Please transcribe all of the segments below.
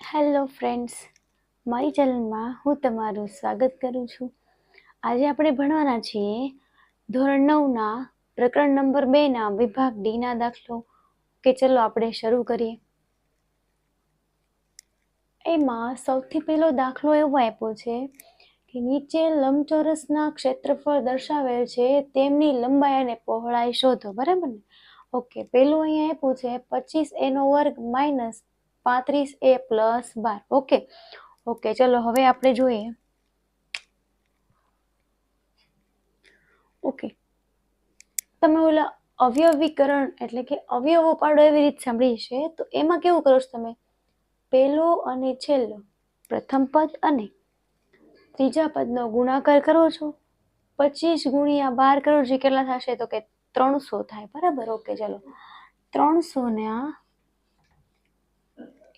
Hello friends, મારી ચેનલમાં હું તમારું સ્વાગત કરું છું. આજે આપણે ભણવાના છીએ ધોરણ 9ના પ્રકરણ નંબર 2ના વિભાગ ડીના દાખલો. કે ચલો આપણે શરૂ કરીએ. એમાં સૌથી પહેલો દાખલો એવો આપ્યો છે કે નીચે લંબચોરસના ક્ષેત્રફળ દર્શાવેલ છે, તેમની લંબાઈ અને પહોળાઈ શોધો. બરાબર ને? ઓકે, પેલું અહીંયા આપ્યું છે 25a² - 35a + 12. ઓકે, ચલો હવે આપણે જોઈએ. ઓકે, તમે ઓલા અવયવીકરણ એટલે કે અવયવો પાડો એવી રીત સાંભળી છે, તો એમાં કેવું કરો છો તમે? પહેલો અને છેલ્લો, પ્રથમ પદ અને ત્રીજા પદનો ગુણાકાર કરો છો. 25 × 12 કરો છો, કેટલા થશે? તો કે 300 થાય. બરાબર? ઓકે, ચલો 300ના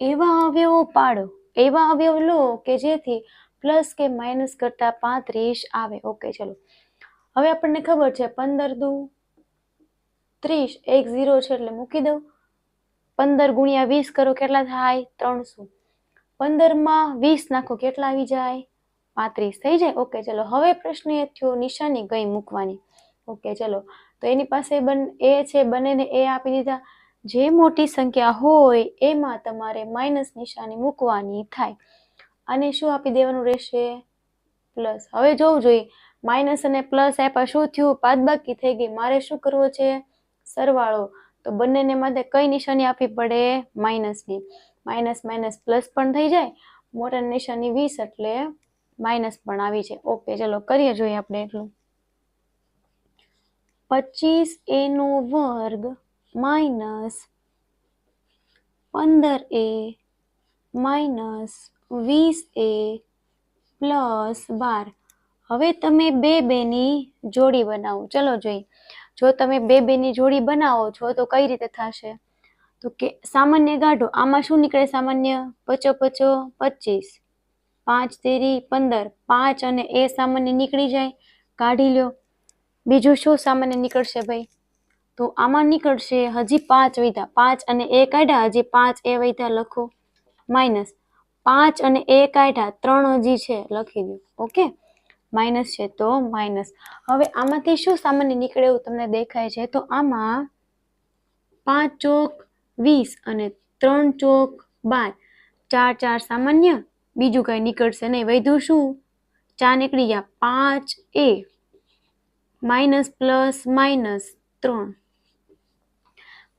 એવા અવયવો પાડો, એવા અવયવ લો કે જેથી પ્લસ કે માઇનસ કરતા 35 આવે. ઓકે, ચલો હવે આપણને ખબર છે 15 દુ 30, એક 0 છે એટલે મૂકી દઉં. 15 × 20 કરો, કેટલા થાય? 300. 15માં 20 નાખો, કેટલા આવી જાય? 35 થઈ જાય. ઓકે, ચલો હવે પ્રશ્ન એ થયો નિશાની કઈ મૂકવાની. ઓકે, ચલો તો એની પાસે એ છે, બંનેને એ આપી દીધા. જે મોટી સંખ્યા હોય એમાં તમારે માઇનસ નિશાની મૂકવાની થાય. અને શું આપી દેવાનું રહેશે? પ્લસ. હવે જોવું જોઈએ, માઇનસ અને પ્લસ આપ્યા, શું થયું? બાદબાકી થઈ ગઈ. મારે શું કરવો છે? સરવાળો. તો બંનેને માટે કઈ નિશાની આપવી પડે? માઇનસની. માઇનસ માઇનસ પ્લસ પણ થઈ જાય, મોટા નિશાની 20 એટલે માઇનસ પણ આવી જાય. ઓકે, ચલો કરીએ જોઈએ આપણે એટલું. 25a² - 15a - 20a + 12. હવે તમે બેની જોડી બનાવો. ચલો જોઈએ. જો તમે બેની જોડી બનાવો છો તો કઈ રીતે થશે? તો કે સામાન્ય કાઢો. આમાં શું નીકળે? સામાન્ય 5 × 5 = 25, 5 તેરી 15, 5 અને એ સામાન્ય નીકળી જાય, કાઢી લ્યો. બીજું શું સામાન્ય નીકળશે ભાઈ? તો આમાં નીકળશે હજી 5 વધ્યા, 5 અને એ કાઢ્યા, હજી 5 એ વધ્યા, લખો. માઇનસ 5 અને એ કાઢ્યા, 3 હજી છે, લખી દો. ઓકે, માઇનસ છે તો માઇનસ. હવે આમાંથી શું સામાન્ય નીકળે એવું તમને દેખાય છે? તો આમાં 5 ચોક 20 અને 3 ચોક 12, 4 4 સામાન્ય, બીજું કઈ નીકળશે નહીં. વધ્યું શું? 4 નીકળી ગયા. 5a minus plus minus 3.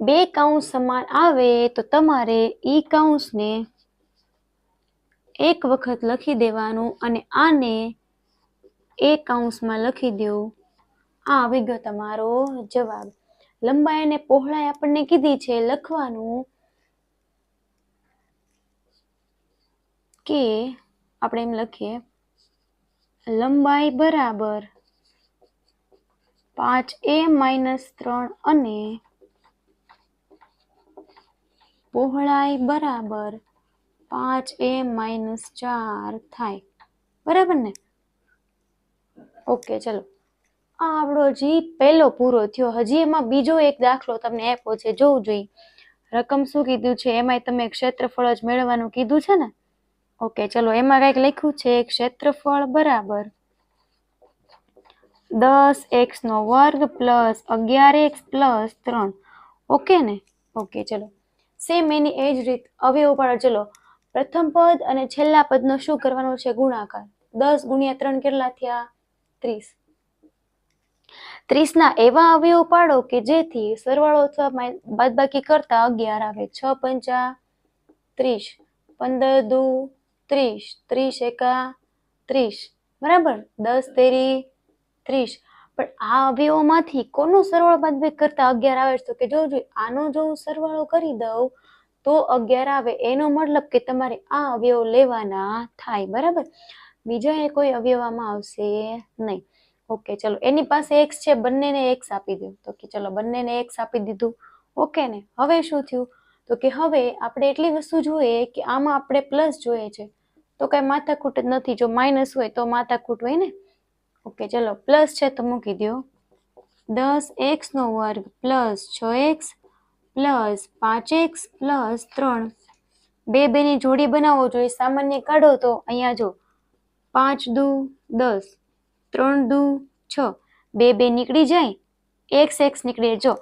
બે કૌંસ સમાન આવે તો તમારે ઈ કૌંસને એક વખત લખી દેવાનું અને આને એ કૌંસમાં લખી દેવું. આ આવી ગયો તમારો જવાબ. લંબાઈ અને પહોળાઈ આપણને કીધી છે, લખવાનું કે આપણે એમ લખીએ, લંબાઈ બરાબર 5a - 3 અને પહોળાઈ બરાબર 5a - 4 થાય. બરાબર ને? ઓકે, ચલો આ આપણો હજી પહેલો પૂરો થયો. હજી એમાં બીજો એક દાખલો તમને આપ્યો છે, જોવું જોઈએ. રકમ શું કીધું છે? એમાંય તમે ક્ષેત્રફળ જ મેળવવાનું કીધું છે ને? ઓકે, ચલો એમાં કંઈક લખ્યું છે, ક્ષેત્રફળ બરાબર 10x² + 11x + 3. ઓકે ને? ઓકે, ચલો સેમ એની એ જ રીત અવયવ પાડો. ચલો પ્રથમ પદ અને છેલ્લા પદનો શું કરવાનો છે? ગુણાકાર. 10 × 3 કેટલા થયા? 30. 30ના એવા અવયવ પાડો કે જેથી સરવાળો અથવા બાદબાકી કરતા 11 આવે. 6 × 5 = 30, 15 દુ 30, 30 એકા 30. બરાબર? 10 તેરી 30. પણ આ અવયવોમાંથી કોનો સરવાળો બાદબાકી કરતા 11 આવે? તો કે જોજો, આનો જો સરવાળો કરી દઉં તો 11 આવે. એનો મતલબ કે તમારે આ અવયવ લેવાના થાય. બરાબર? બીજા એ કોઈ અવયવમાં આવશે નહીં. ઓકે, ચલો એની પાસે x છે, બંનેને x આપી દો. તો કે ચલો બંનેને x આપી દીધું. ઓકે ને? હવે શું થયું? તો કે હવે આપણે એટલી વસ્તુ જોઈએ કે આમાં આપણે પ્લસ જોઈએ છે, તો કઈ માથાકૂટ જ નથી. જો માઇનસ હોય તો માથાકૂટ હોય ને? ઓકે, ચલો પ્લસ છે તો મૂકી દો. 10x² + 6x + 5x + 3. બે બેની જોડી બનાવો જોઈએ, સામાન્ય કાઢો તો અહીંયા જો 5 દુ 10, 3 દુ 6, બે નીકળી જાય, x નીકળે. જો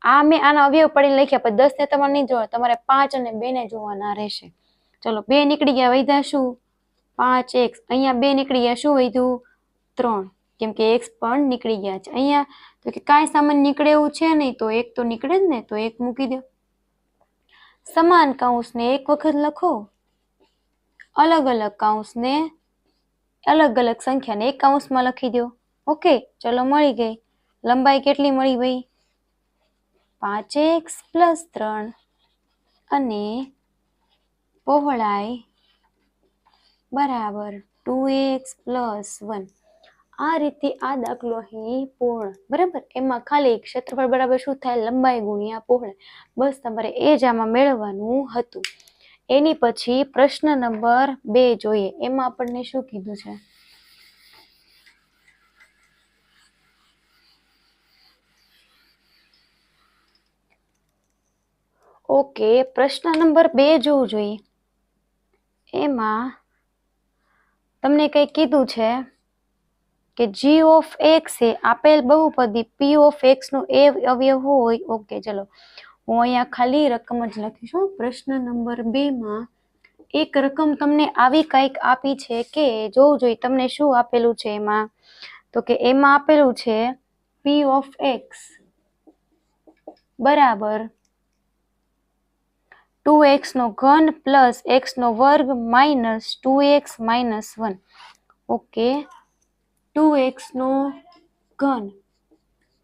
આ મેં આના અવયવ પડીને લખ્યા, પણ 10 ને તમારે નહીં જોવા, તમારે 5 અને 2 ને જોવાના રહેશે. ચલો 2 નીકળી ગયા, વધ્યા શું 5x. અહીંયા 2 નીકળી ગયા, શું વધ્યું 3, કેમ કે x પણ નીકળી ગયા છે. અહીંયા તો કે કાંઈ સામાન નીકળે એવું છે નહીં, તો 1 તો નીકળે જ ને, તો 1 મૂકી દો. સમાન કૌંસને એક વખત લખો, અલગ અલગ કૌંસને અલગ અલગ સંખ્યાને એક કૌંસમાં લખી દો. ઓકે, ચલો મળી ગઈ. લંબાઈ કેટલી મળી ભાઈ? 5x + 3 અને પહોળાઈ બરાબર 2x + 1. આ રીતે આ દાખલો અહીં પૂર્ણ. બરાબર, એમાં ખાલી ક્ષેત્રફળ બરાબર શું થાય? લંબાઈ ગુણ્યા પહોળાઈ. બસ તમારે એ જ આમાં મેળવવાનું હતું. એની પછી પ્રશ્ન નંબર 2 જોઈએ. એમાં આપણને શું કીધું છે? ઓકે, પ્રશ્ન નંબર 2 જોવું જોઈએ. એમાં તમને કંઈ કીધું છે કે g of x એ આપેલ બહુપદી p of x નો અવયવ હોય. ઓકે, ચલો હું અહીંયા ખાલી રકમ જ લખીશું. પ્રશ્ન નંબર 2 માં એક રકમ તમને આવી કંઈક આપી છે કે જોવું જોઈએ તમને શું આપેલું છે એમાં. તો કે એમાં આપેલું છે p of x બરાબર 2x³ + x² - 2x - 1. Okay, 2x³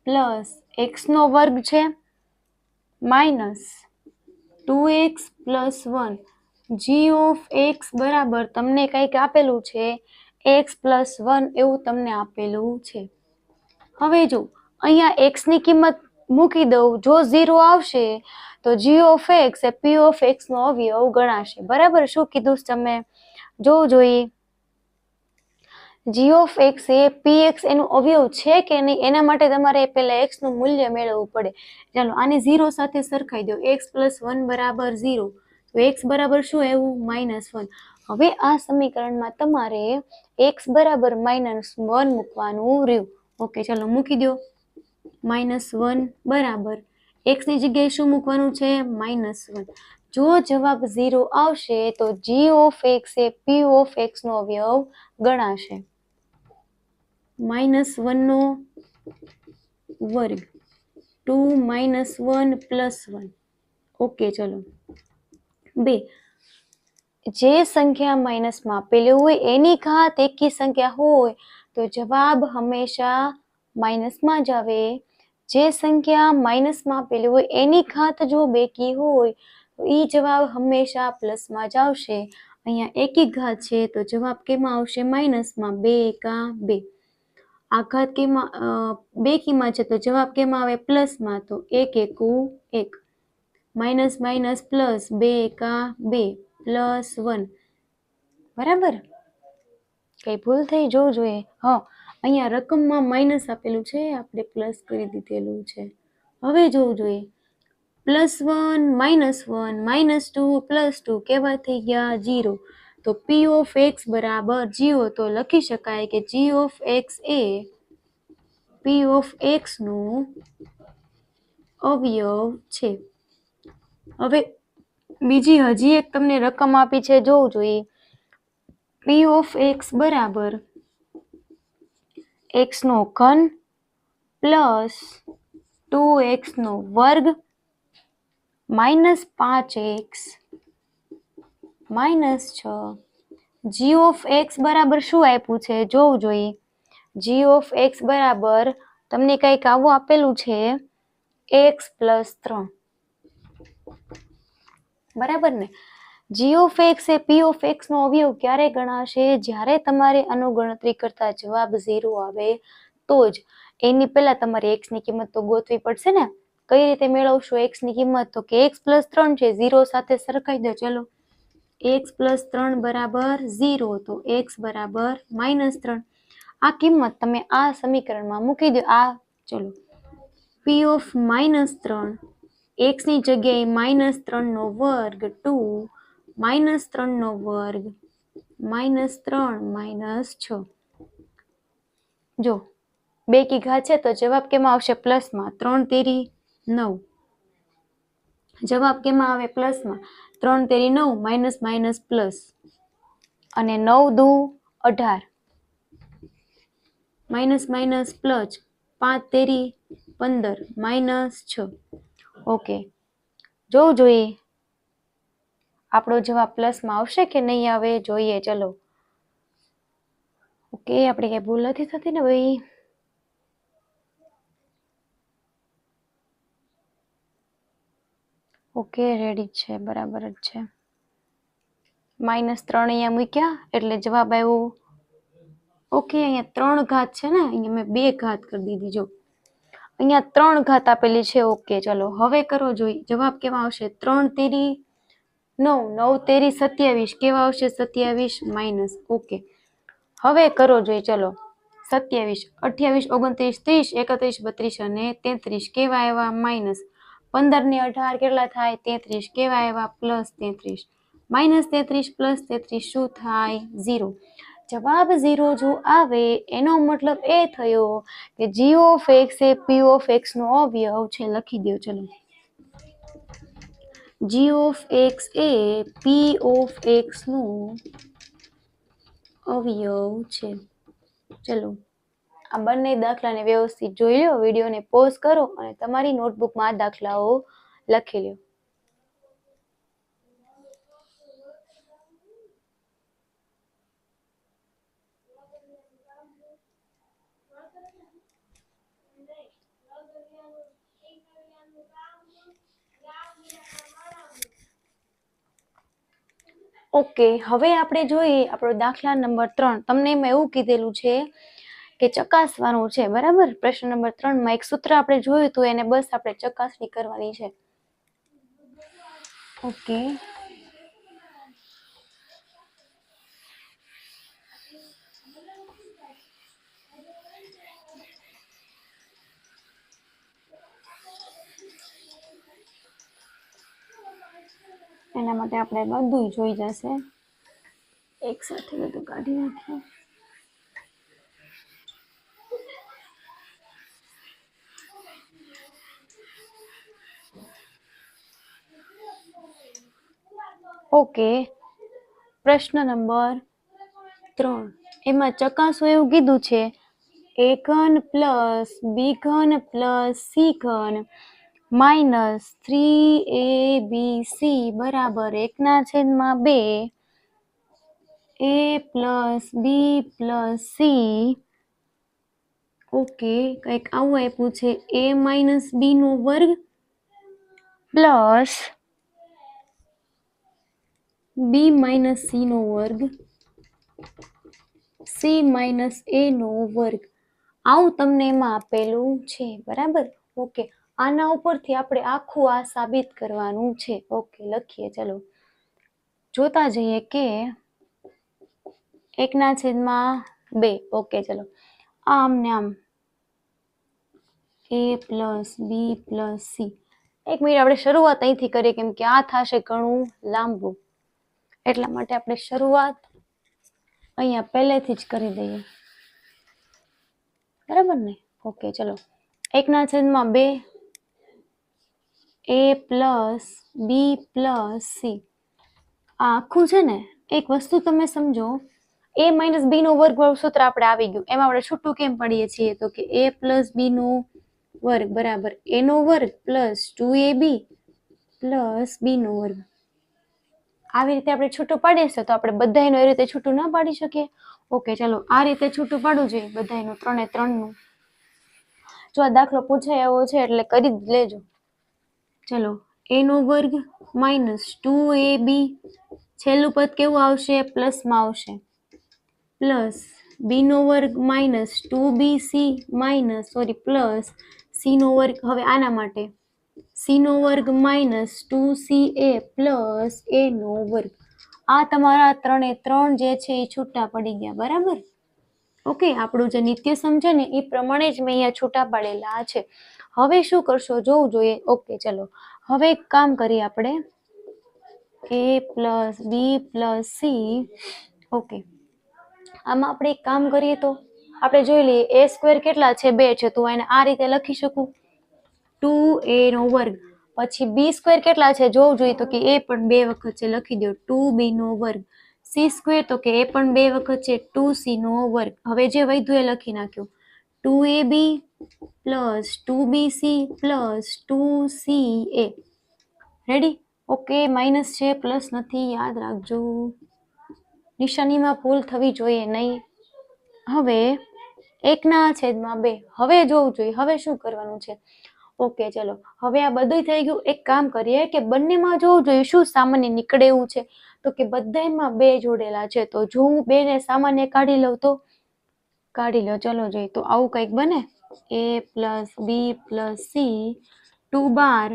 plus x² છે minus 2x + 1. g of x બરાબર તમને કંઈક આપેલું છે x + 1 એવું તમને આપેલું છે. હવે જો અહીંયા x ની કિંમત મૂકી દઉં, જો 0 આવશે તો g of x A p of x નો અવયવ ગણાશે. બરાબર, શું કીધું તમે જોવું જોઈએ. g of x A px એનું અવયવ છે કે નહીં, એના માટે તમારે પહેલા x નું મૂલ્ય મેળવવું પડે. ચાલો આને 0 સાથે સરખાઈ દો. x + 1 બરાબર 0, તો x બરાબર શું આવ્યું? -1. હવે આ સમીકરણમાં તમારે x બરાબર -1 મૂકવાનું રહ્યું. ઓકે, ચાલો મૂકી દો. -1 બરાબર x ની જગ્યાએ શું મૂકવાનું છે? -1. જો જવાબ 0 આવશે તો g of x A p of x નો અવયવ ગણાશે. -1 નો વર્ગ 2 - 1 + 1. ઓકે, ચલો 2. જે સંખ્યા માઇનસમાં આપેલી હોય એની ઘાત એકી સંખ્યા હોય તો જવાબ હંમેશા માઇનસમાં જ આવે. જે સંખ્યા માઇનસમાં આપેલી હોય એની ઘાત જો બેકી હોય તો એ જવાબ હંમેશા પ્લસમાં જ આવશે. અહીંયા એકી ઘાત છે તો જવાબ કેમાં આવશે? માઇનસમાં. 2 એકા 2. આ ઘાત કેમાં બેકીમાં છે તો જવાબ કેમાં આવે? પ્લસમાં. તો 1 એકુ 1. માઇનસ માઇનસ પ્લસ 2 એકા 2 +1. બરાબર, કઈ ભૂલ થઈ જોવું જોઈએ. હા, અહીંયા રકમમાં માઇનસ આપેલું છે, આપણે પ્લસ કરી દીધેલું છે. હવે જોવું જોઈએ. +1 -1 -2 +2 કેવા થઈ ગયા? 0. તો p of x બરાબર 0. તો લખી શકાય કે g of x A p of x નો અવયવ છે. હવે બીજી હજી એક તમને રકમ આપી છે, જોવું જોઈએ. p of x બરાબર x³ plus 2x² -5x -6. g of x બરાબર શું આપ્યું છે જોવું જોઈએ. g of x બરાબર તમને કંઈક આવું આપેલું છે x + 3. બરાબર ને? g of x A p of x નો અવયવ ક્યારે ગણાશે? જ્યારે તમારે આનો ગણતરી કરતા જવાબ 0 આવે તો જ. એની પહેલા તમારે x ની કિંમત તો ગોતવી પડશે ને. કઈ રીતે મેળવશો x ની કિંમત? તો કે x + 3 છે, 0 સાથે સરખાઈ દો. ચલો x + 3 બરાબર 0, તો x બરાબર -3. આ કિંમત તમે આ સમીકરણમાં મૂકી દો. આ ચલો p of -3 x ની જગ્યાએ -3 નો વર્ગ 2 -3 નો વર્ગ -3 - 6. જો 2 કી ઘાત છે તો જવાબ કેમાં આવશે? પ્લસમાં. 3 તેરી 9. જવાબ કેમાં આવે? પ્લસમાં. 3 તેરી 9 માઇનસ માઇનસ પ્લસ. અને 9 દુ 18 માઇનસ માઇનસ પ્લસ. 5 તેરી 15 -6. ઓકે, જોવું જોઈએ આપણો જવાબ પ્લસમાં આવશે કે નહીં આવે, જોઈએ. ચલો, ઓકે, આપણે કઈ ભૂલ નથી થતી ને ભાઈ? ઓકે, રેડી છે, બરાબર જ છે. -3 અહીંયા મૂક્યા એટલે જવાબ આવ્યો. ઓકે, અહીંયા 3 ઘાત છે ને, અહીંયા મેં 2 ઘાત કરી દીધી. જો અહીંયા 3 ઘાત આપેલી છે. ઓકે, ચલો હવે કરો જોઈએ જવાબ કેવા આવશે? 3 તેરી 9 9 તેરી 27 કેવા આવશે? 27 માઇનસ. ઓકે, હવે કરો જોઈએ. ચલો, 27 28 29 30 31 32 અને 33 કેવા આવ્યા? માઇનસ. 15 ને 18 કેટલા થાય? 33 કેવા આવ્યા? પ્લસ 33. -33 + 33 શું થાય? 0. જવાબ 0 જો આવે એનો મતલબ એ થયો કે g of x A p of x નો અવયવ છે. લખી દો. ચલો, g of x A p of x નો અવયવ છે. ચલો, આ બંને દાખલાને વ્યવસ્થિત જોઈ લો, વિડીયોને પોઝ કરો અને તમારી નોટબુકમાં આ દાખલાઓ લખી લો. ઓકે, હવે આપણે જોઈએ આપણો દાખલા નંબર 3. તમને એમાં એવું કીધેલું છે કે ચકાસવાનું છે, બરાબર? પ્રશ્ન નંબર 3 માં એક સૂત્ર આપણે જોયું હતું, એને બસ આપણે ચકાસણી કરવાની છે. ઓકે, એના માટે આપણે બધું જોઈ જશે. એક સાથે બધું કાઢી નાખીએ. ઓકે, પ્રશ્ન નંબર 3 એમાં ચકાસો એવું કીધું છે a ઘન પ્લસ b ઘન પ્લસ c ઘન માઇનસ 3abc બરાબર 1/2 a plus b plus c. Okay, કંઈક આવું આપ્યું છે. a માઇનસ b નો વર્ગ પ્લસ b માઇનસ c નો વર્ગ c માઇનસ a નો વર્ગ. આવું તમને એમાં આપેલું છે, બરાબર? ઓકે, આના ઉપરથી આપણે આખું આ સાબિત કરવાનું છે. ઓકે, લખીએ. ચલો, જોતા જઈએ કે 1/2. ઓકે, ચલો, આમ ને આમ a plus b plus c. એક મિનિટ, આપણે શરૂઆત અહીંથી કરીએ કેમ કે આ થશે ઘણું લાંબુ, એટલા માટે આપણે શરૂઆત અહીંયા પહેલેથી જ કરી દઈએ, બરાબર ને? ઓકે, ચલો, 1/2 a plus b plus c. આ આખું છે ને, એક વસ્તુ તમે સમજો, a માઇનસ b નો વર્ગ સૂત્ર આપણે આવી ગયું. એમાં આપણે છૂટું કેમ પડીએ છીએ? તો કે a પ્લસ b નો વર્ગ બરાબર a નો વર્ગ પ્લસ 2ab પ્લસ b નો વર્ગ. આવી રીતે આપણે છૂટું પાડીએ તો આપણે બધાયનું એ રીતે છૂટું ના પાડી શકીએ. ઓકે, ચલો, આ રીતે છૂટું પાડવું જોઈએ બધાયનું, 3/3નું. જો આ દાખલો પૂછાય એવો છે એટલે કરી જ લેજો. ચલો, a નો વર્ગ માઇનસ 2ab, છેલ્લું પદ કેવું આવશે? પ્લસમાં આવશે, પ્લસ b નો વર્ગ minus 2bc minus plus c નો વર્ગ. હવે આના માટે c નો વર્ગ માઇનસ 2ca પ્લસ a નો વર્ગ. આ તમારા 3/3 જે છે એ છૂટા પડી ગયા, બરાબર? ઓકે, આપણું જે નિત્ય સમજે ને એ પ્રમાણે જ મેં અહીંયા છૂટા પાડેલા છે. હવે શું કરશો જોવું જોઈએ. ઓકે, ચલો, હવે એક કામ કરીએ આપણે. a plus B plus C. Okay, આમાં આપણે એક કામ કરીએ તો આપણે જોઈ લઈએ એ સ્ક્વેર કેટલા છે 2 છે, તો એને આ રીતે લખી શકું 2a નો વર્ગ. પછી બી સ્ક્વેર કેટલા છે જોવું જોઈએ, તો કે એ પણ 2 વખત છે, લખી દો 2b નો વર્ગ. સી સ્ક્વેર તો કે એ પણ 2 વખત છે 2c નો વર્ગ. હવે જે વધ્યું એ લખી નાખ્યું 2ab plus 2bc plus 2ca. Ready? Okay, minus છે પ્લસ નથી, યાદ રાખજો, નિશાનીમાં ભૂલ થવી જોઈએ નહીં. હવે 1/2. હવે જોવું જોઈએ હવે શું કરવાનું છે. ઓકે ચલો, હવે આ બધું થઈ ગયું. એક કામ કરીએ કે બંનેમાં જોવું જોઈએ શું સામાન્ય નીકળે એવું છે, તો કે બધામાં 2 જોડેલા છે, તો જો હું 2 ને સામાન્ય કાઢી લઉં તો કાઢી લો. ચલો જોઈએ, તો આવું કંઈક બને a plus B plus C 2 બાર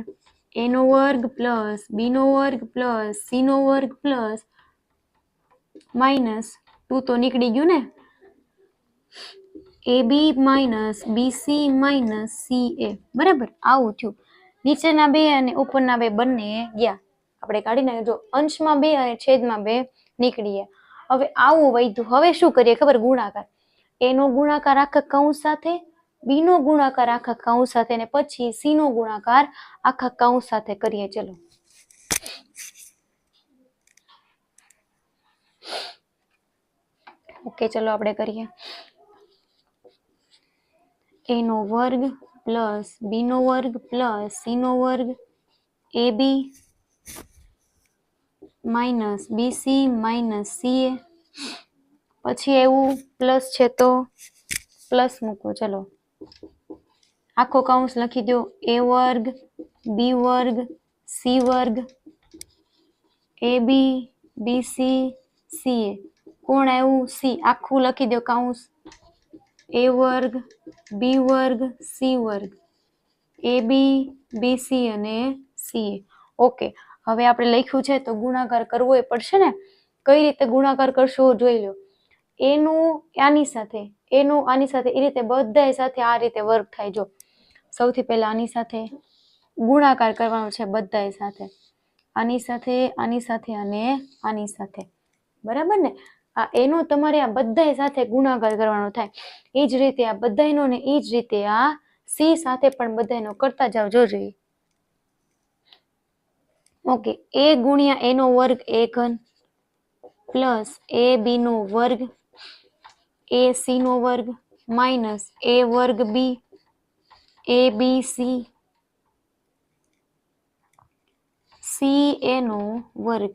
a નો વર્ગ પ્લસ બી નો વર્ગ પ્લસ સી નો વર્ગ પ્લસ માઇનસ 2 તો નીકળી ગયું ને, ab minus BC minus ca. બરાબર, આવું થયું. નીચેના 2 અને ઉપરના 2 બંને ગયા, આપણે કાઢી નાખ્યું. જો અંશમાં 2 અને છેદમાં 2 નીકળી ગયા. હવે આવું વધ્યું. હવે શું કરીએ ખબર, ગુણાકાર. a નો ગુણાકાર આખા કૌંસ સાથે, બી નો ગુણાકાર આખા કૌંસ સાથે, અને પછી સી નો ગુણાકાર આખા કૌંસ સાથે કરીએ. ચલો, ઓકે ચલો આપણે કરીએ. a નો વર્ગ પ્લસ બી નો વર્ગ પ્લસ સી નો વર્ગ ab minus BC minus ca. પછી એવું પ્લસ છે તો પ્લસ મૂકો. ચલો, આખો કૌંસ લખી દો a વર્ગ બી વર્ગ સી વર્ગ ab બીસી ca. કોણ આવ્યું? સી. આખું લખી દો કૌંસ a વર્ગ બી વર્ગ સી વર્ગ ab બીસી અને ca. ઓકે, હવે આપણે લખ્યું છે તો ગુણાકાર કરવો એ પડશે ને. કઈ રીતે ગુણાકાર કરશો જોઈ લો. a નું આની સાથે, a નું આની સાથે, એ રીતે બધા સાથે આ રીતે વર્ગ થાય. જો સૌથી પહેલા આની સાથે ગુણાકાર કરવાનો છે, બધા સાથે, આની સાથે, આની સાથે અને આની સાથે. બરાબર ને? આ એનો તમારે આ બધા સાથે ગુણાકાર કરવાનો થાય. એ જ રીતે આ બધાનો ને એ જ રીતે આ સી સાથે પણ બધાનો કરતા જાવ. જોજો. ઓકે, a ગુણ્યા a નો વર્ગ a ઘન પ્લસ a બી નો વર્ગ a સી નો વર્ગ માઇનસ a વર્ગ બી a બી સી સી એ નો વર્ગ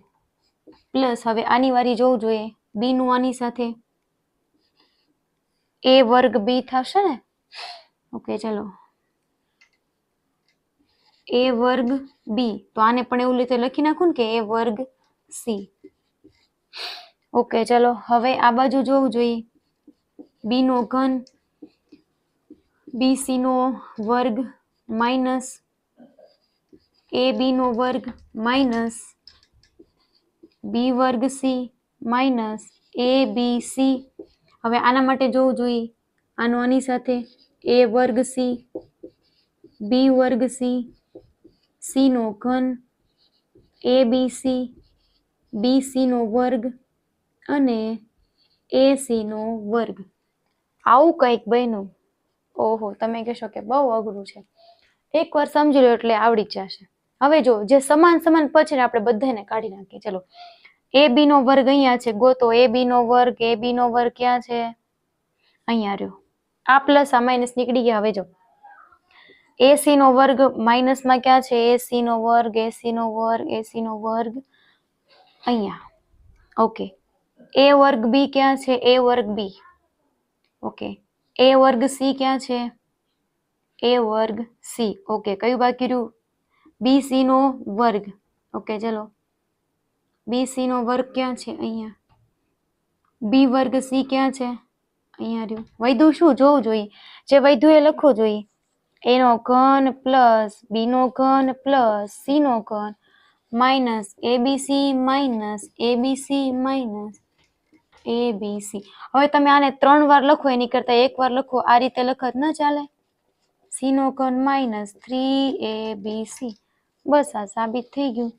પ્લસ, હવે આની વારી જોવું જોઈએ, બી નું આની સાથે a વર્ગ બી થશે ને. ઓકે ચલો, a વર્ગ બી, તો આને પણ એવું રીતે લખી નાખું ને કે a વર્ગ સી. ઓકે ચલો, હવે આ બાજુ જોવું જોઈએ, બી નો ઘન બીસી નો વર્ગ માઇનસ a બી નો વર્ગ માઇનસ બી વર્ગ C minus a B C. હવે આના માટે જોવું જોઈએ, આનો આની સાથે a વર્ગ સી બી વર્ગ સી સી નો ઘન a B C B C નો વર્ગ અને a સી નો વર્ગ. આવું કંઈક બન્યું. ઓહો, તમે કહેશો કે બહુ અઘરું છે. એકવાર સમજી લો એટલે આવડી જ જશે. હવે જો જે સમાન સમાન પછી આપણે બધાને કાઢી નાખીએ. ચલો, a બી નો વર્ગ અહીંયા છે, ગોતો a બી નો વર્ગ. a બી નો વર્ગ ક્યાં છે? અહીંયા રહ્યો. આ પ્લસ આ માઇનસ નીકળી ગયા. હવે જો a સી નો વર્ગ માઇનસમાં ક્યાં છે? a સી નો વર્ગ a સી નો વર્ગ a સી નો વર્ગ અહીંયા. ઓકે, a વર્ગ બી ક્યાં છે? a વર્ગ બી. ઓકે, a વર્ગ સી ક્યાં છે? a વર્ગ સી. ઓકે, કયું બાકી રહ્યું? બી સી નો વર્ગ. ઓકે ચલો, બી સી નો વર્ગ ક્યાં છે? અહીંયા. બી વર્ગ સી ક્યાં છે? અહીંયા રહ્યું. વધ્યું શું જોવું જોઈએ, જે વધ્યું એ લખવું જોઈએ. a નો ઘન પ્લસ બી નો ઘન પ્લસ સી નો ઘન minus abc minus abc minus abc. હવે તમે આને 3 વાર લખો એની કરતા 1 વાર લખો. આ રીતે લખત ન ચાલે? સી નો ઘન માઇનસ 3abc. બસ આ સાબિત થઈ ગયું.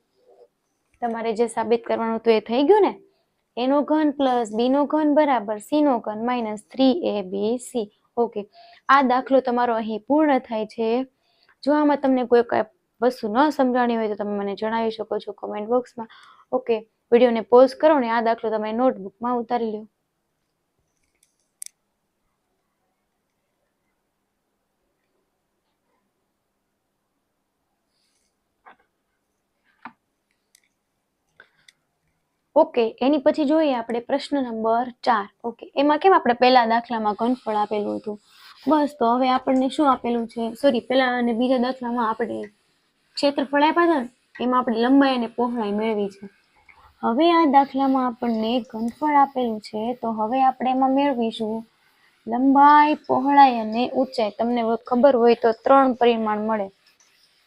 તમારે જે સાબિત કરવાનું હતું એ થઈ ગયું ને. a નો ઘન પ્લસ b નો ઘન બરાબર c નો ઘન માઇનસ 3abc. ઓકે, આ દાખલો તમારો અહીં પૂર્ણ થાય છે. જો આમાં તમને કોઈ વસ્તુ ન સમજાણી હોય તો તમે મને જણાવી શકો છો કોમેન્ટ બોક્સમાં. ઓકે, વિડીયોને પોઝ કરો ને આ દાખલો તમે નોટબુકમાં ઉતારી લો. ઓકે, એની પછી જોઈએ આપણે પ્રશ્ન નંબર 4. ઓકે, એમાં કેમ આપણે પહેલા દાખલામાં ઘનફળ આપેલું હતું. બસ, તો હવે આપણને શું આપેલું છે, સોરી, પહેલા અને બીજા દાખલામાં આપણે ક્ષેત્રફળ આપ્યા હતા ને, એમાં આપણે લંબાઈ અને પહોળાઈ મેળવી છે. હવે આ દાખલામાં આપણને ઘનફળ આપેલું છે, તો હવે આપણે એમાં મેળવીશું લંબાઈ, પહોળાઈ અને ઊંચાઈ. તમને ખબર હોય તો 3 પરિમાણ મળે.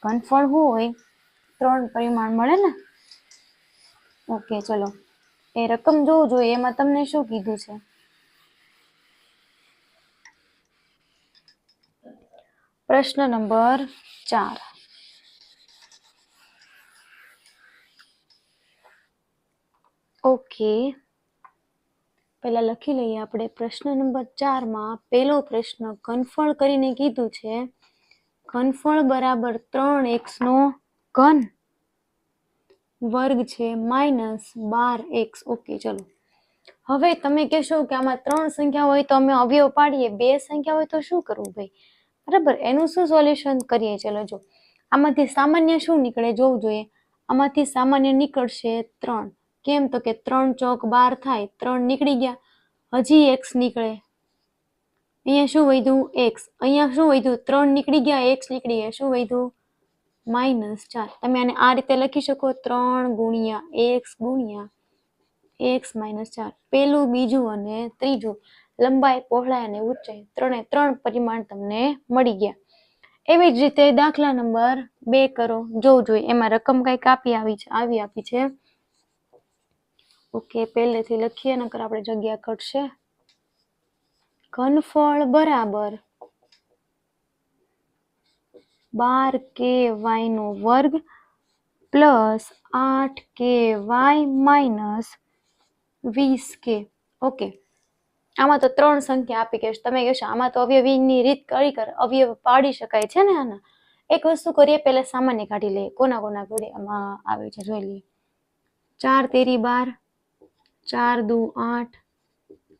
ઘનફળ શું હોય? 3 પરિમાણ મળે ને. ઓકે, ચલો, એ રકમ જોવું જોઈએ. એમાં તમને શું કીધું છે? પ્રશ્ન નંબર 4. ઓકે, પહેલા લખી લઈએ આપણે. પ્રશ્ન નંબર 4 માં પહેલો પ્રશ્ન ઘનફળ કરીને કીધું છે ઘનફળ બરાબર 3x નો ઘન વર્ગ છે માઇનસ 12x. ઓકે, ચલો, હવે તમે કહેશો કે આમાં 3 સંખ્યા હોય તો અમે અવયવ પાડીએ, 2 સંખ્યા હોય તો શું કરવું ભાઈ? બરાબર, એનું શું સોલ્યુશન કરીએ? ચલો, જો આમાંથી સામાન્ય શું નીકળે જોવું જોઈએ. આમાંથી સામાન્ય નીકળશે 3. કેમ? તો કે 3 ચોક 12 થાય, 3 નીકળી ગયા, હજી x નીકળે. અહીંયા શું વધ્યું? x. અહીંયા શું વધ્યું? 3 નીકળી ગયા, x નીકળી ગયા, શું વધ્યું? -4. તમે આને આ રીતે લખી શકો, 3 ગુણ્યા x ગુણ્યા x -4. પહેલું, બીજું અને ત્રીજું લંબાઈ, પહોળાઈ અને ઊંચાઈ 3 પરિમાણ તમને મળી ગયા. એવી જ રીતે દાખલા નંબર 2 કરો, જોવું જોઈએ. એમાં રકમ કઈક આપી છે. ઓકે, પહેલેથી લખીએ, નકર આપણે જગ્યા ઘટશે. ઘનફળ બરાબર 12ky નો વર્ગ plus 8ky minus 20k. Okay, આમાં તો 3 સંખ્યા આપી કે તમે કહેશો આમાં તો અવયવીની રીત અવયવ પાડી શકાય છે ને. આના એક વસ્તુ કરીએ, પહેલા સામાન્ય કાઢી લઈએ. કોના જોડે આમાં આવે છે જોઈ લઈએ. 4 તેરી 12, 4 દુ 8,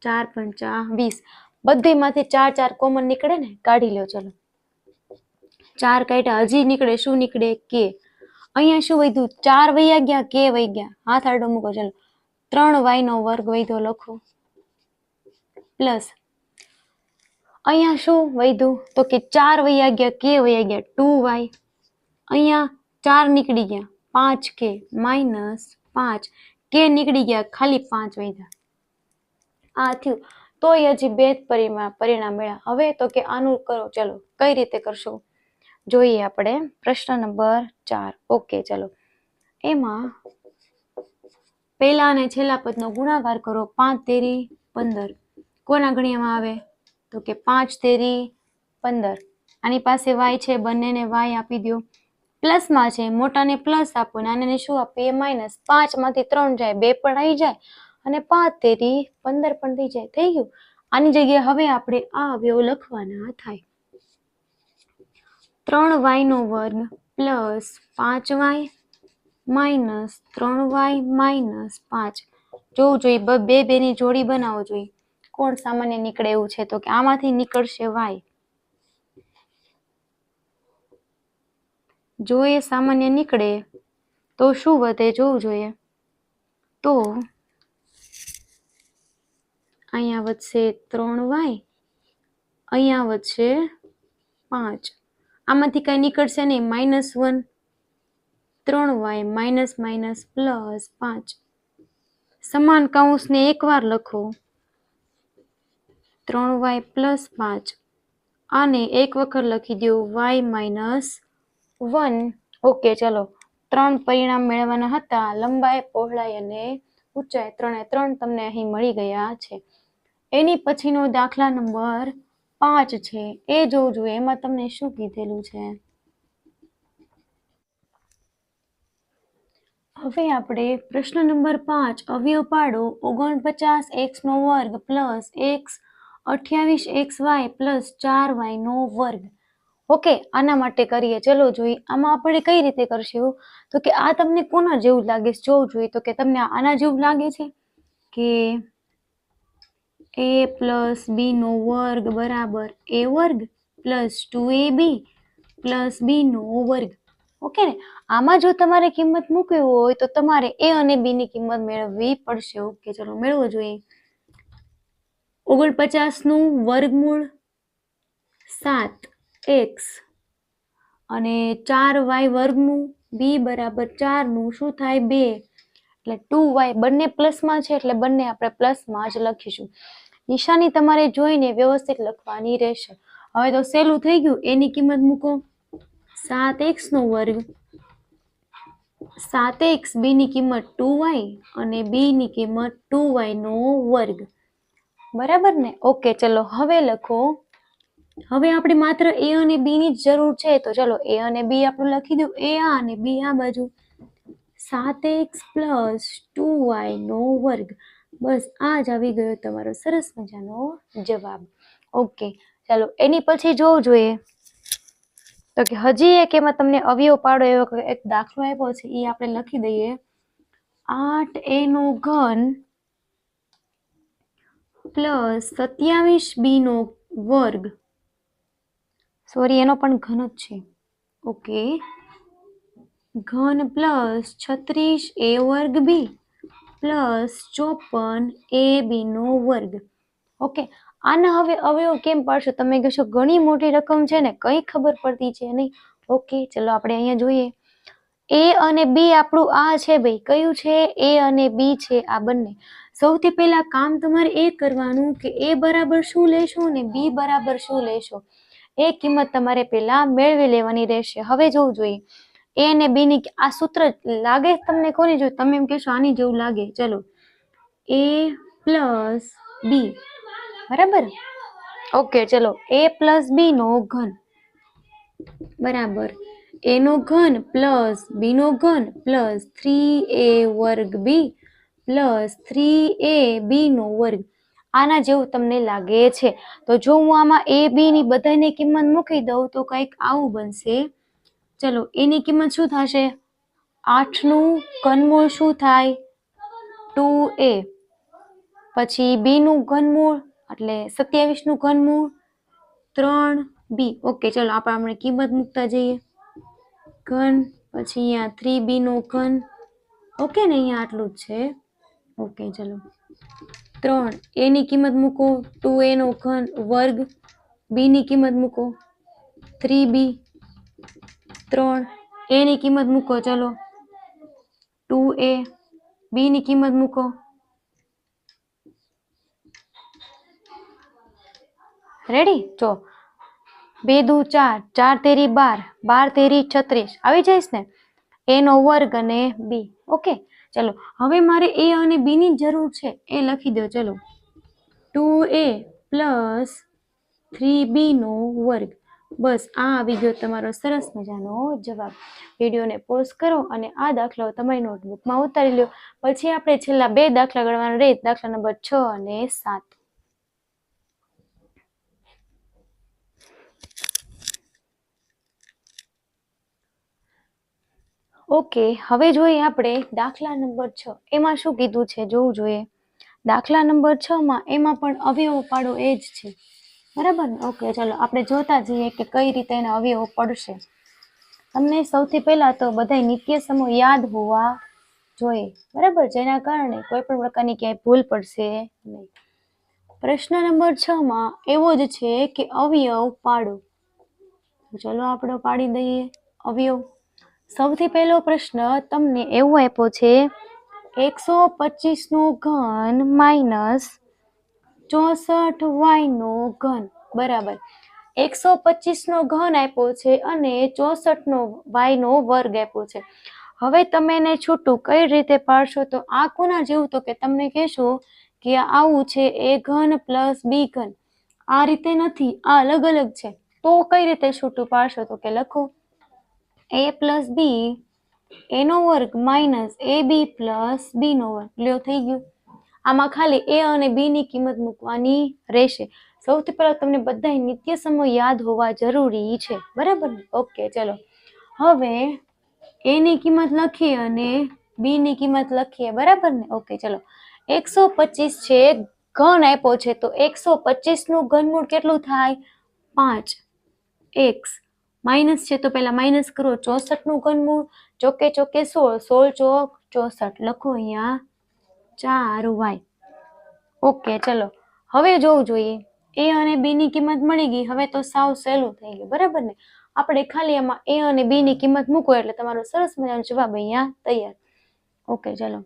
4 પંચા 20. બધેમાંથી 4 કોમન નીકળે ને, કાઢી લો. ચલો, 4 કાઢ્યા, હજી નીકળે. શું નીકળે? કે. અહીંયા શું વધ્યું? 4 વૈયા ગયા, કે વહી ગયા. હાથ આડો મૂકો. ચલો, 3y નો વર્ગ વધ્યો, લખો. પ્લસ અહીંયા શું વધ્યું? તો કે 4 વૈયા ગયા, કે વૈયા ગયા, 2y. અહીંયા 4 નીકળી ગયા, 5k માઇનસ 5, કે નીકળી ગયા, ખાલી 5 વધ્યા. આ થયું. તોય હજી 2 પરિણામ મળ્યા. હવે તો કે આનું કરો. ચલો, કઈ રીતે કરશો જોઈએ આપણે. પ્રશ્ન નંબર 4. ઓકે, ચલો, એમાં પહેલા અને છેલ્લા પદનો ગુણાકાર કરો. 5 તેરી 15. કોના ગણ્યામાં આવે? તો કે 5 તેરી 15. આની પાસે y છે, બંનેને y આપી દો. પ્લસમાં છે, મોટાને પ્લસ આપો, નાનાને શું આપીએ? માઇનસ. 5 માંથી 3 જાય, 2 પણ આવી જાય, અને 5 તેરી 15 પણ થઈ જાય. થઈ ગયું. આની જગ્યાએ હવે આપણે આ અવયવ લખવાના થાય. 3y નો વર્ગ plus 5y minus 3y minus 5. જોવું જોઈએ, બેની જોડી બનાવો જોઈએ. કોણ સામાન્ય નીકળે એવું છે? તો કે આમાંથી નીકળશે y. જો એ સામાન્ય નીકળે તો શું વધે જોવું જોઈએ. તો અહીંયા વધશે 3y, અહીંયા વધશે 5. આમાંથી કઈ નીકળશે નહીં, -1. 3y minus minus plus 5. સમાન કૌંસને એકવાર લખો. 3y plus 5. આને એક વખત લખી દો, y માઇનસ 1. ઓકે, ચલો, 3 પરિણામ મેળવવાના હતા. લંબાઈ, પહોળાઈ અને ઊંચાઈ 3 તમને અહીં મળી ગયા છે. એની પછીનો દાખલા નંબર 5 છે, એ જોવું જોઈએ. એમાં તમને શું કીધેલું છે? હવે આપણે પ્રશ્ન નંબર 5 અવયવ પાડો 49x² plus x 28xy plus 4y વર્ગ. ઓકે, આના માટે કરીએ. ચલો જોઈએ આમાં આપણે કઈ રીતે કરશું. તો કે આ તમને કોના જેવું લાગે છે જોવું જોઈએ. તો કે તમને આના જેવું લાગે છે કે a પ્લસ b નો વર્ગ બરાબર a વર્ગ પ્લસ 2ab પ્લસ b નો વર્ગ. ઓકે ને, આમાં જો તમારે કિંમત મૂકવી હોય તો તમારે a અને b ની કિંમત મેળવવી પડશે. ઓકે, ચલો મેળવો જોઈએ. 49 નું વર્ગમૂળ 7x અને 4y વર્ગનું b બરાબર 4 નું શું થાય 2 એટલે 2y. બંને પ્લસમાં છે એટલે બંને આપણે પ્લસમાં જ લખીશું. નિશાની તમારે જોઈને વ્યવસ્થિત લખવાની રહેશે. હવે તો સહેલું થઈ ગયું. a ની કિંમત મૂકો 7x નો વર્ગ 7x, b ની કિંમત 2y અને b ની કિંમત 2y નો વર્ગ. બરાબર ને. ઓકે, ચલો હવે લખો. હવે આપણે માત્ર a અને b ની જ જરૂર છે. તો ચલો a અને b આપણે લખી દઉં. a આ અને b આ બાજુ 7x પ્લસ 2y નો વર્ગ. બસ આ જ આવી ગયો તમારો સરસ મજાનો જવાબ. ઓકે, ચાલો એની પછી જોવું જોઈએ તો કે હજી એક એમાં તમને અવયવ પાડો એવો એક દાખલો આપ્યો છે એ આપણે લખી દઈએ. 8a નો ઘન પ્લસ 27b નો વર્ગ. સોરી, એનો પણ ઘન જ છે. ઓકે, ઘન પ્લસ 36a વર્ગ b પ્લસ 54ab નો વર્ગ. ઓકે, આના હવે અવયવ કેમ પાડશો? તમે કહેશો ઘણી મોટી રકમ છે ને, કઈ ખબર પડતી છે નહીં. ઓકે, ચલો આપણે અહીંયા જોઈએ. a અને b આપણું આ છે ભાઈ. કયું છે? a અને b છે આ બંને. સૌથી પહેલા કામ તમારે એ કરવાનું કે a બરાબર શું લેશો અને b બરાબર શું લેશો એ કિંમત તમારે પહેલા મેળવી લેવાની રહેશે. હવે જોવું જોઈએ a અને b ની આ સૂત્ર લાગે તમને કોની જોયું? તમે એમ કહેશો આની જેવું લાગે. ચલો a પ્લસ b બરાબર. ઓકે, ચલો a પ્લસ b નો ઘન બરાબર a નો ઘન પ્લસ b નો ઘન પ્લસ 3a વર્ગ b પ્લસ 3ab નો વર્ગ. આના જેવું તમને લાગે છે. તો જો હું આમાં a b ની બધાની કિંમત મૂકી દઉં તો કંઈક આવું બનશે. ચલો એની કિંમત શું થશે? 8 નું ઘનમૂળ શું થાય? 2a. પછી b નું ઘનમૂળ એટલે 27 નું ઘનમૂળ 3b. ઓકે, ચલો આપણે કિંમત મૂકતા જઈએ. ઘન પછી અહીંયા 3b નો ઘન. ઓકે ને, અહીંયા આટલું જ છે. ઓકે, ચલો 3 a ની કિંમત મૂકો 2a નો ઘન વર્ગ. b ની કિંમત મૂકો 3b 3 a ની કિંમત મૂકો ચલો 2a b ની કિંમત મૂકો રેડી. જો 2 દુ 4 4 તેરી 12 12 તેરી 36 આવી જઈશ ને. a નો વર્ગ અને b. ઓકે, ચલો હવે મારે a અને b ની જરૂર છે એ લખી દો. ચલો 2a પ્લસ 3b નો વર્ગ. બસ આ આવી ગયો તમારો સરસ મજાનો જવાબ. વિડીયોને પોઝ કરો અને આ દાખલાઓ તમારી નોટબુકમાં ઉતારી લો. પછી આપણે છેલ્લા 2 દાખલા ગણવાના રહે. દાખલા નંબર 6 અને 7. ઓકે, હવે જોઈએ આપણે દાખલા નંબર 6. એમાં શું કીધું છે જોવું જોઈએ. દાખલા નંબર 6 માં એમાં પણ અવયવ પાડો એ જ છે. બરાબર ને. ઓકે, ચલો આપણે જોતા જઈએ કે કઈ રીતે એના અવયવ પડશે. તમને સૌથી પહેલા તો બધા નિત્ય સમૂહ યાદ હોવા જોઈએ. બરાબર, જેના કારણે કોઈ પણ પ્રકારની ક્યાંય ભૂલ પડશે નહીં. પ્રશ્ન નંબર 6 માં એવો જ છે કે અવયવ પાડો. ચલો આપણે પાડી દઈએ અવયવ. સૌથી પહેલો પ્રશ્ન તમને એવો આપ્યો છે 125 નો ઘન માઇનસ 64y નો ઘન બરાબર 125 નો ઘન આપ્યો છે અને 64 નો y નો વર્ગ આપ્યો છે. હવે તમે એને છૂટું કઈ રીતે પાડશો? તો આ કોના જેવું? તો કે તમને કહેશો કે આવું છે a ઘન પ્લસ b ઘન. આ રીતે નથી, આ અલગ અલગ છે. તો કઈ રીતે છૂટું પાડશો? તો કે લખો a પ્લસ b a નો વર્ગ માઇનસ એ બી પ્લસ બી નો વર્ગ. લ્યો થઈ ગયું. આમાં ખાલી એ અને બી ની કિંમત મૂકવાની રહેશે. સૌથી પહેલા તમને બધા નિત્ય સમય યાદ હોવા જરૂરી છે, બરાબર ને? ઓકે, ચલો હવે એ ની કિંમત લખીએ અને બી ની કિંમત લખીએ, બરાબર ને? ઓકે, ચલો 125 છે, ઘન આપ્યો છે તો 125 નું ઘનમૂળ કેટલું થાય? 5. x માઇનસ છે તો પેલા માઇનસ કરો. 64 નું ઘનમૂળ, ચોકે ચોકે 16, 16 ચોક 64, લખો અહીંયા 4y. ઓકે, ચલો હવે જોવું જોઈએ. એ અને બી ની કિંમત મળી ગઈ. હવે તો સાવ સહેલું થઈ ગયું, બરાબર ને? આપણે ખાલી એમાં એ અને બી ની કિંમત મૂકો એટલે તમારો સરસ મજાનો જવાબ અહીંયા તૈયાર. ઓકે, ચલો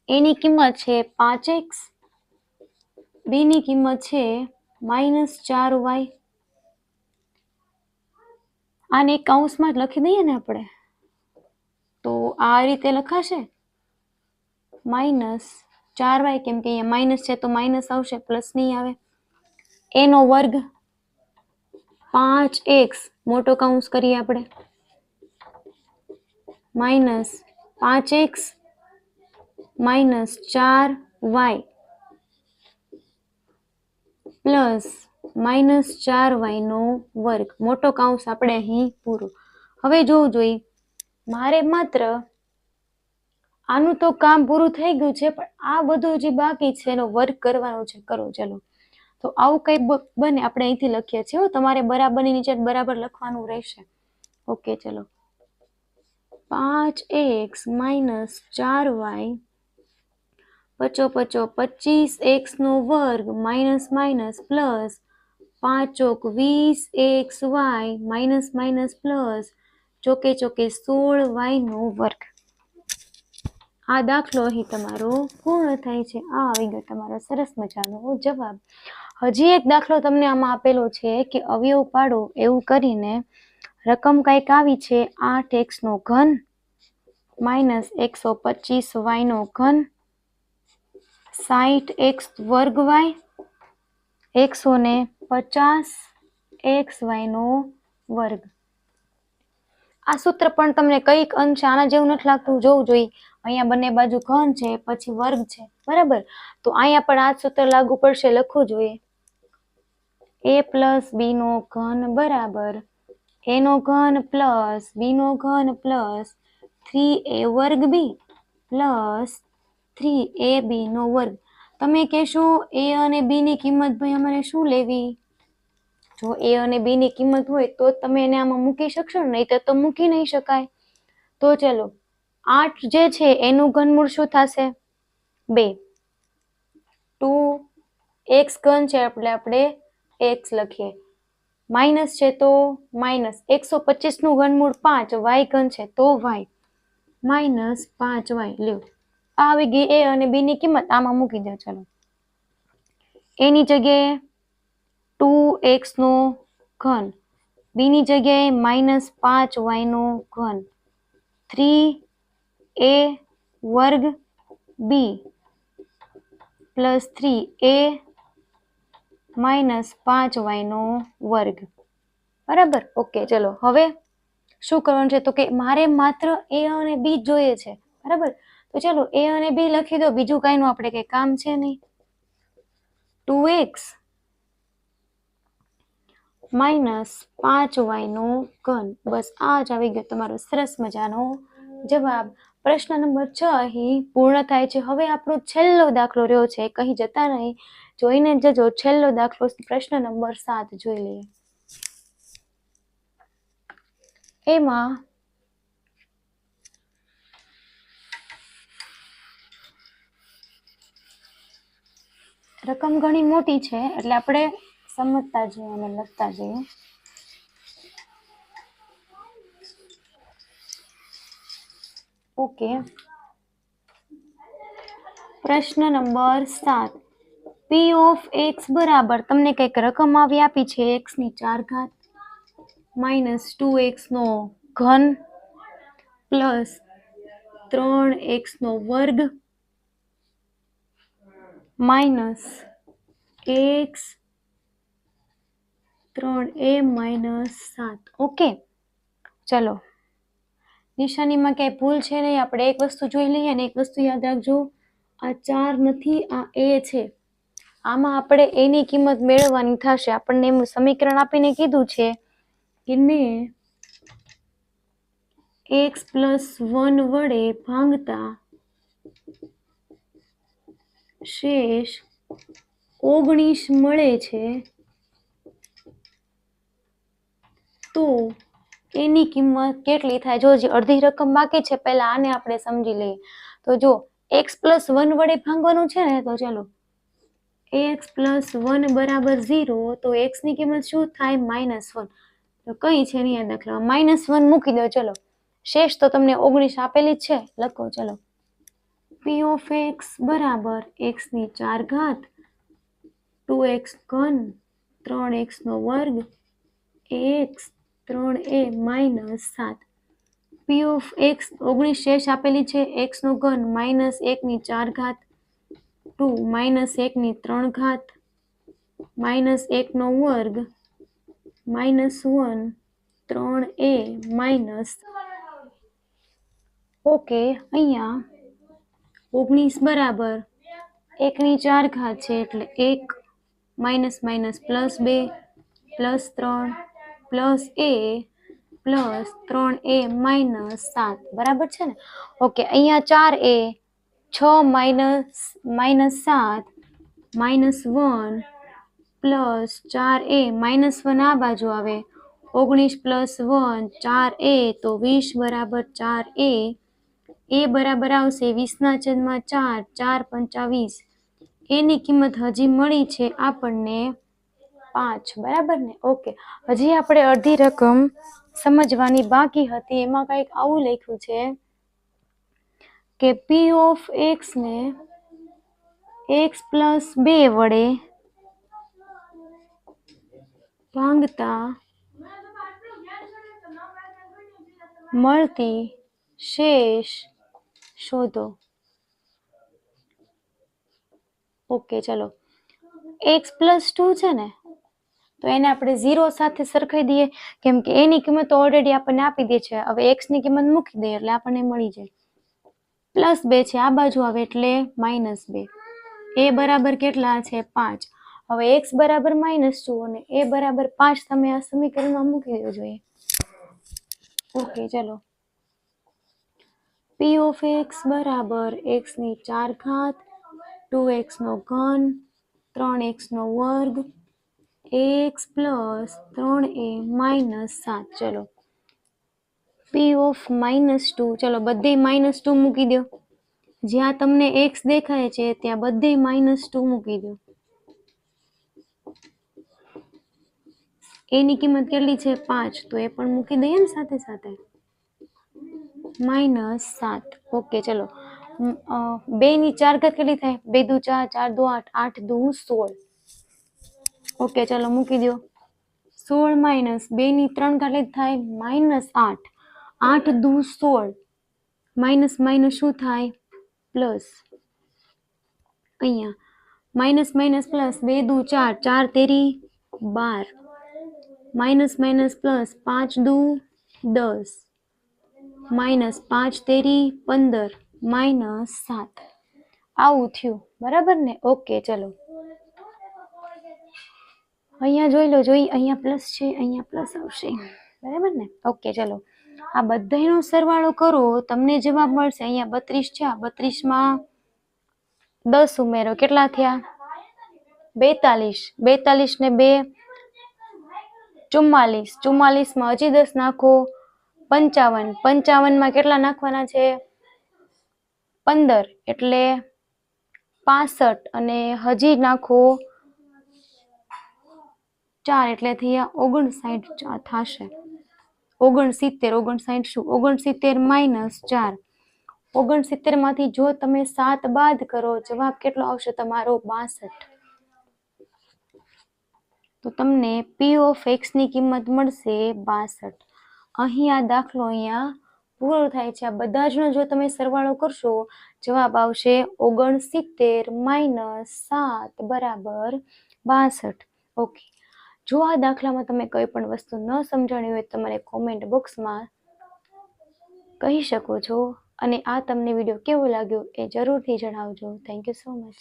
એ ની કિંમત છે 5x, બી ની કિંમત છે -4y. આને કૌંસમાં જ લખી દઈએ ને આપણે, તો આ રીતે લખાશે -4y, કેમ કે અહીંયા માઇનસ છે તો માઇનસ આવશે, પ્લસ નહીં આવે. એ નો વર્ગ 5x, મોટો કૌંસ કરીએ આપણે, -5x -4y પ્લસ -4y નો વર્ગ, મોટો કૌંસ આપણે અહીં પૂરું. હવે જોવું જોઈએ, મારે માત્ર આનું તો કામ પૂરું થઈ ગયું છે, પણ આ બધું જે બાકી છે એનો વર્ગ કરવાનો છે. કરો ચલો. તો આવું કઈ બને આપણે અહીંથી લખીએ છીએ. તમારે બરાબરની નીચે બરાબર લખવાનું રહેશે. ઓકે, ચલો 5x -4y પચો પચો 25x નો વર્ગ માઇનસ માઇનસ પ્લસ 5 ચોક 20xy માઇનસ માઇનસ પ્લસ ચોકે ચોકે 16y નો વર્ગ. આ દાખલો અહીં તમારો પૂર્ણ થાય છે. આ આવી ગયો તમારો સરસ મજાનો જવાબ. હજી એક દાખલો તમને આમાં આપેલો છે કે અવયવ પાડો, એવું કરીને રકમ કંઈક આવી છે 8x નો ઘન -125y નો ઘન 60x વર્ગ y 150xy નો વર્ગ. આ સૂત્ર પણ તમને કઈક અંશે આના જેવું નથી લાગતું? જોવું જોઈએ. અહીંયા બંને બાજુ ઘન છે, પછી વર્ગ છે, બરાબર? તો અહીંયા પણ આ સૂત્ર લાગુ પડશે, લખવું જોઈએ. a પ્લસ બી નો ઘન બરાબર a નો ઘન પ્લસ બી નો ઘન પ્લસ 3a વર્ગ બી પ્લસ 3ab નો વર્ગ. તમે કહેશો a અને b ની કિંમત ભાઈ અમારે શું લેવી? જો a અને b ની કિંમત હોય તો તમે એને આમાં મૂકી શકશો, નહીં તો મૂકી નહીં શકાય. તો ચલો 8 જે છે એનું ઘનમૂળ શું થશે? 2. 2x ઘન છે એટલે આપણે x લખીએ. માઇનસ છે તો માઇનસ 125 નું ઘનમૂળ 5, y ઘન છે તો y -5y. લ્યો આ આવી ગઈ a અને b ની કિંમત, આમાં મૂકી દો. ચલો એની જગ્યાએ 2x નો ઘન, બી ની જગ્યાએ -5y નો ઘન, 3a વર્ગ બી પ્લસ 3a -5y નો વર્ગ, બરાબર? ઓકે, ચલો હવે શું કરવાનું છે? તો કે મારે માત્ર a અને b જોઈએ છે, બરાબર? તો ચલો a અને b લખી દો, બીજું કઈ નું આપણે કઈ કામ છે નહીં. 2x -5y નો ઘન. બસ આ જ આવી ગયો તમારો સરસ મજાનો જવાબ. પ્રશ્ન નંબર 6 અહીં પૂર્ણ થાય છે. હવે આપણો છેલ્લો દાખલો રહ્યો છે, કहीं જતા નહીં, જોઈને જજો. છેલ્લો દાખલો પ્રશ્ન નંબર 7 જોઈ લઈએ. એમાં રકમ ઘણી મોટી છે એટલે આપણે સમજતા જઈએ અને લખતા જઈએ. ઓકે, પ્રશ્ન નંબર 7. p ઓફ x બરાબર તમને કંઈક રકમ આવી આપી છે x ની 4 ઘાત -2x નો ઘન પ્લસ 3x નો વર્ગ માઇનસ x 3a -7. ઓકે, ચલો નિશાનીમાં ક્યાંય ભૂલ છે નહીં. આપણે એક વસ્તુ જોઈ લઈએ અને એક વસ્તુ યાદ રાખજો, આ 4 નથી, આ એ છે. આમાં આપણે એની કિંમત મેળવવાની થશે. આપણને એમ સમીકરણ આપીને કીધું છે કે ને x+1 વડે ભાંગતા શેષ 19 મળે છે, તો એની કિંમત કેટલી થાય? જો હજી અડધી રકમ બાકી છે, પહેલા આને આપણે સમજી લઈએ. તો જો x+1 વડે ભાંગવાનું છે ને, તો ચલો x+1 બરાબર 0, તો x ની કિંમત શું થાય? -1. તો કઈ છે નહીં આ દાખલામાં, -1 મૂકી દો. ચલો શેષ તો તમને 19 આપેલી જ છે, લખો. ચલો p of x બરાબર x⁴ 2x3 3x² ax 3a -7. p of x 19 શેષ આપેલી છે, x3 -1⁴ 2 -1⁴ -1² -1 3a ઓકે. અહીંયા 19 બરાબર 1⁴ છે, એટલે 1 -2 +3 +a 3a બરાબર છે ને? ઓકે. અહીંયા 4a 6 -7 -1 +4a -1 આ બાજુ આવે, 19 +1 4a, તો 20 બરાબર 4a. એ બરાબર આવશે 20/4, 4 × 20. એની કિંમત હજી મળી છે આપણને 5. બરાબર ને? ઓકે. હજી આપણે અડધી રકમ સમજવાની બાકી હતી. એમાં કંઈક આવું લખ્યું છે કે p of x ને x+2 વડે ભાંગતા મળતી શેષ શોધો. ઓકે. ચલો x+2 છે ને, તો એને આપણે 0 સાથે સરખાઈ દઈએ, કેમ કે એની કિંમત ઓલરેડી આપણને આપી દે છે. હવે x ની કિંમત મૂકી દઈએ એટલે આપણને મળી જાય. +2 છે, આ બાજુ આવે એટલે -2. એ બરાબર કેટલા છે? 5. હવે x બરાબર -2 અને a બરાબર 5 તમે આ સમીકરણમાં મૂકી દેવો જોઈએ. ઓકે. ચલો p of x બરાબર x⁴ 2x3 3x² ax + 3a -7. ચલો p of -2, ચલો બધે -2 મૂકી દો. જ્યાં તમને x દેખાય છે ત્યાં બધે -2 મૂકી દો. એની કિંમત કેટલી છે? 5. તો એ પણ મૂકી દઈએ ને સાથે સાથે. -7. ઓકે. ચલો 2⁴ કેટલી થાય? 2 × 4 = 4 × 2 = 8 8 × 2 = 16. ઓકે. ચલો મૂકી દો. 16 - 2⁵ કેટલી થાય? -8 8 × 2 = 16. માઇનસ શું થાય? પ્લસ. અહીંયા પ્લસ 2 × 2 = 4 4 × 3 = 12 પ્લસ 5 × 2 = 10 -5 × 3 = 15 -7. આવું થયું. બરાબર ને? ઓકે. ચલો અહીંયા જોઈ લો. અહીંયા પ્લસ છે, અહીંયા પ્લસ આવશે. બરાબર ને? ઓકે. ચલો આ બધાનો સરવાળો કરો, તમને જવાબ મળશે. અહીંયા 32 છે, આ 32માં 10 ઉમેરો, કેટલા થયા? 42. 42 ને 2 44. 44માં હજી 10 નાખો, 55. 55માં કેટલા નાખવાના છે? 15, એટલે 65. અને હજી નાખો 4, એટલે થયા 59 થશે. 69 શું? 69 - 4. 69 માંથી જો તમે 7 બાદ કરો, જવાબ કેટલો આવશે તમારો? 62. તો તમને p of x ની કિંમત મળશે 62. અહીં આ દાખલો અહીંયા પૂરો થાય છે. આ બધા જનો જો તમે સરવાળો કરશો, જવાબ આવશે 69 - 7 બરાબર 62. ઓકે. જો આ દાખલામાં તમે કોઈ પણ વસ્તુ ન સમજાણી હોય, તમારે કોમેન્ટ બોક્સમાં કહી શકો છો. અને આ તમને વિડીયો કેવો લાગ્યો એ જરૂરથી જણાવજો. Thank you so much.